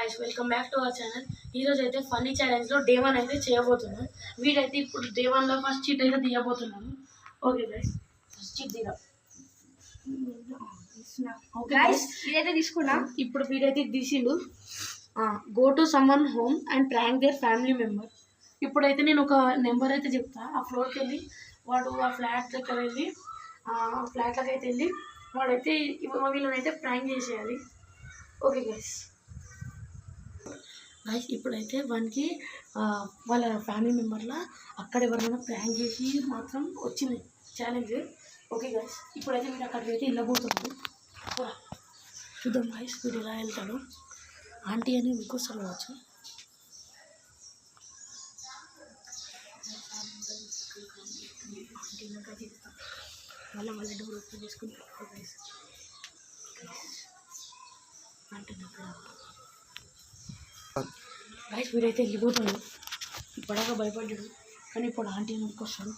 Guys welcome back to our channel. ఈరోజు అయితే funny ఛాలెంజ్లో day 1 అయితే చేయబోతున్నాను. వీడైతే ఇప్పుడు డే 1లో ఫస్ట్ చీట్ అయితే తీయబోతున్నాను. ఓకే గైస్, ఫస్ట్ చీట్ తీరా. ఓకే గైస్, ఇదైతే తీసుకున్నా. ఇప్పుడు వీడైతే తీసిండు. Go to someone home and prank their family member. ఇప్పుడైతే నేను ఒక నెంబర్ అయితే చెప్తా. ఆ ఫ్లోర్కి వెళ్ళి వాడు ఆ ఫ్లాట్ దగ్గర వెళ్ళి ఫ్లాట్లోకి అయితే వెళ్ళి వాడైతే వీళ్ళనైతే ప్రాంక్ చేసేయాలి. ఓకే గైస్, ఇప్పుడైతే వానికి వాళ్ళ ఫ్యామిలీ మెంబర్లా అక్కడ ఎవరైనా ప్రాంక్ చేసి మాత్రం వచ్చింది ఛాలెంజ్. ఓకే గైస్, ఇప్పుడైతే మీరు అక్కడికి అయితే వెళ్ళబోతున్నాడు. చూద్దాం గైస్ వీడు ఎలా వెళ్తాడు. ఆంటీ అని ఇంకోసారి కావచ్చు. మళ్ళీ డోర్ ఓపెన్ చేసుకుంటారు గైస్. అంటే గైస్ వీడైతే వెళ్ళిపోతాడు. ఇప్పటిదాకా భయపడ్డాడు, కానీ ఇప్పుడు ఆంటీ అని వస్తాడు.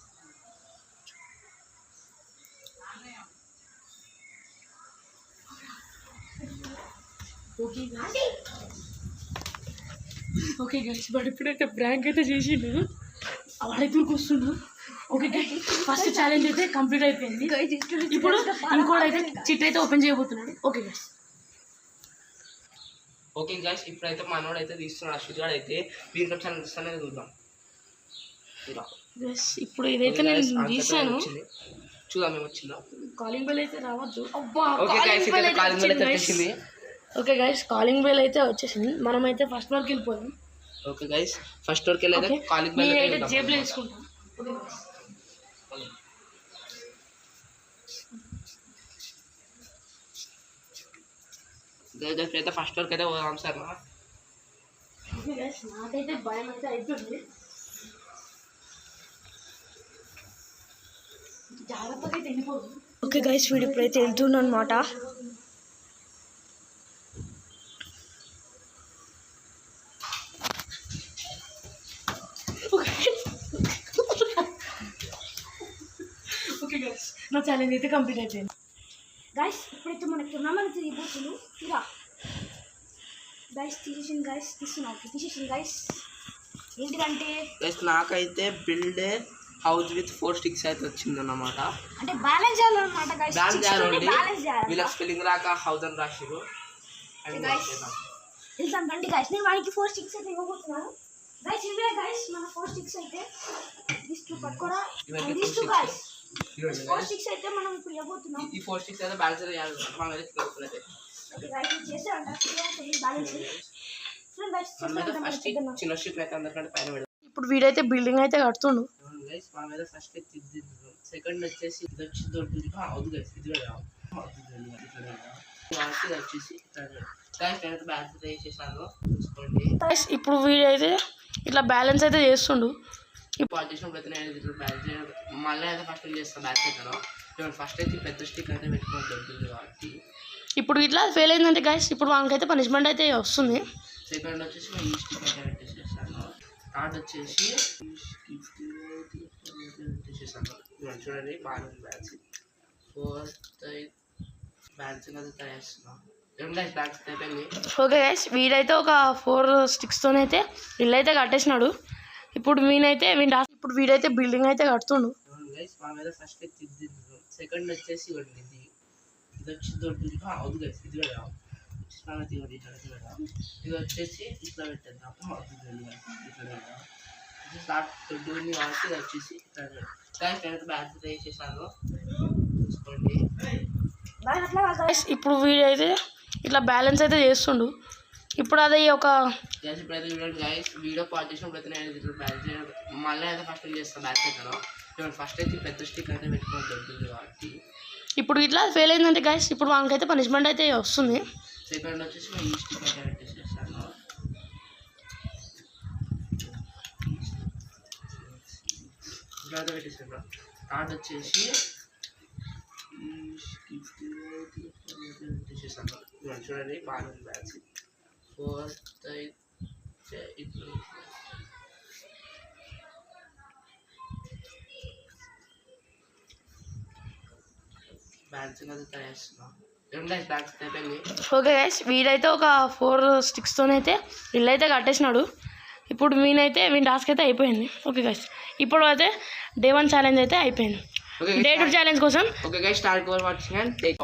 ఓకే గైస్, వాడు ఇప్పుడైతే ప్రాంక్ అయితే చేసిండు. వాడైతే వస్తుండు. ఓకే గైస్, ఫస్ట్ ఛాలెంజ్ అయితే కంప్లీట్ అయిపోయింది. ఇప్పుడు ఇంకోటైతే చిట్ అయితే ఓపెన్ చేయబోతున్నాడు. Okay guys. ఓకే గైస్, ఇప్పుడైతే మనోడైతే తీస్తున్నాడు. అశ్విత్ గారు అయితే వీరితో ఛాలెంజ్ అనేది చూద్దాం. ఇప్పుడు ఇదైతే నేను తీసాను, చూద్దాం ఏమొచ్చిందో. కాలింగ్ బెల్ అయితే రావద్దు. ఓకే గైస్, కాలింగ్ బెల్ అయితే వచ్చేసింది. మనమైతే ఫస్ట్ వరకు వెళ్ళిపోయాం. ఓకే గైస్, ఫస్ట్ వరకు వెళ్ళి కాలింగ్ బెల్ అయితే జేబులో వేసుకుంటాం. అయితే ఫస్ట్ వరకు అయితే పోదాం సార్. నాకైతే భయం అయితే అవుతుంది. జాగ్రత్తగా అయితే వెళ్ళిపోదు. ఓకే గైస్, వీడు ఇప్పుడైతే వెళ్తుండ అనమాట. ఓకే గైస్, నా ఛాలెంజ్ అయితే కంప్లీట్ అయిపోయింది. గైస్ ఇప్పుడైతే మనకి టోర్నమెంట్ తీయబోతుంది. తీరా గైస్, తీసేసింది గైస్, తీసేసింది గైస్. ఏంటిదంటే గైస్ నాకైతే బిల్డ్ హౌస్ విత్ 4 sticks అయితే వచ్చింది అన్నమాట. అంటే బ్యాలెన్స్ చేయాలన్నమాట గైస్. బ్యాలెన్స్ చేయాలి. వీళ్ళకి స్పెల్లింగ్ రాక హౌస్ అని రాసిరు. వెళ్తాం రండి గైస్. నేను వానికి 4 sticks అయితే ఇవ్వబోతున్నాను గైస్. ఇవే గైస్ మన 4 sticks అయితే. దిస్ పట్టుకోరా. దిస్ గైస్ 4 sticks అయితే మనం ఇప్పుడు ఇవ్వబోతున్నాం. ఈ 4 sticks అయితే బ్యాలెన్స్ చేయాలి. మనం అయితే తీసుకోవాలి. ఓకే గైస్, చేసే అంట బ్యాలెన్స్ ఫ్రెండ్ గైస్. చిన్న స్టిక్ అయితే అందరికంటే పైన పెడదాం. ఇప్పుడు వీడైతే బిల్డింగ్ అయితే కడుతుండు గైస్. మనం అయితే ఫస్ట్ తిద్దిద్దాం. సెకండ్ వచ్చేసి ఇది వచ్చి దొరుకుతుంది. అవును గైస్, ఇది కూడా వచ్చేసి బ్యాలెన్స్ చేసేసాను చూసుకోండి. ఇప్పుడు వీడైతే ఇట్లా బ్యాలెన్స్ అయితే చేస్తుండు. ఇప్పుడు చేసినప్పుడు అయితే నేను ఇట్లా బ్యాలెన్స్ చేయడం మళ్ళీ అయితే ఫస్ట్ చేస్తాను. బ్యాలెన్స్ అవుతాను. ఫస్ట్ అయితే పెద్ద స్టిక్ అయితే పెట్టుకోవడం దొరుకుతుంది కాబట్టి ఇప్పుడు ఇట్లా ఫెయిల్ అయిందంటే గైస్ ఇప్పుడు వాళ్ళకైతే పనిష్మెంట్ అయితే వస్తుంది. సెకండ్ వచ్చేసి ఈ స్టిక్ అయితే పెట్టేసేసాను. థర్డ్ వచ్చేసి పెట్టేసేసాను. చూడండి బాగా ఉంది బ్యాలెన్స్. ఫోర్త్ బ్యాలెన్స్ అయితే తయారు చేస్తున్నాను. ఓకే గైస్, వీడైతే ఒక 4 sticks-తోనైతే ఇల్లు అయితే కట్టేసినాడు. ఇప్పుడు వీడైతే బిల్డింగ్ అయితే కడుతుండు. ఫస్ట్ సెకండ్ వచ్చేసి ఇది వచ్చి దొరుకుతుంది. అవును గైస్, ఇది కూడా ఇది వచ్చేసి ఇట్లా పెట్టేద్దాం. దొడ్డుని కాబట్టి ఇది వచ్చేసి బ్యాలెన్స్ వేసేసాను చూసుకోండి. ఇప్పుడు వీడైతే ఇట్లా బ్యాలెన్స్ అయితే చేస్తుండు. ఇప్పుడు అది ఒక ఇప్పుడైతే చూడండి గైస్, వీడియో కాల్ చేసినప్పుడు అయితే నేను ఇట్లా బ్యాలెన్స్ చేయడం మళ్ళీ అయితే ఫస్ట్ చేస్తాను. బ్యాలెన్స్ అవుతాను. ఫస్ట్ అయితే పెద్ద స్టిక్ అయితే పెట్టుకోవడం దొరుకుతుంది కాబట్టి ఇప్పుడు ఇట్లా ఫెయిల్ అయిందంటే గైస్ ఇప్పుడు వాళ్ళకైతే పనిష్మెంట్ అయితే వస్తుంది. సెకండ్ వచ్చేసి ఈ స్టిక్ అయితే పెట్టేసేసాను. ఇలా పెట్టేసాను. థర్డ్ వచ్చేసి పెట్టేసేసాను. చూడండి బాగా ఉంది బ్యాలెన్స్. ఫోర్త్ అయితే ఇప్పుడు బ్యాలెన్స్ అయితే తయారు చేస్తున్నాను. ఏం టాస్క్ అయిపోయింది. ఓకే గైస్ వీడైతే ఒక 4 స్టిక్స్తోనైతే ఇల్లు అయితే కట్టేసినాడు. ఇప్పుడు వీని టాస్క్ అయితే అయిపోయింది. ఓకే గైస్ ఇప్పుడు అయితే డే 1 ఛాలెంజ్ అయితే అయిపోయింది. డే 2 ఛాలెంజ్ కోసం okay guys start watching and take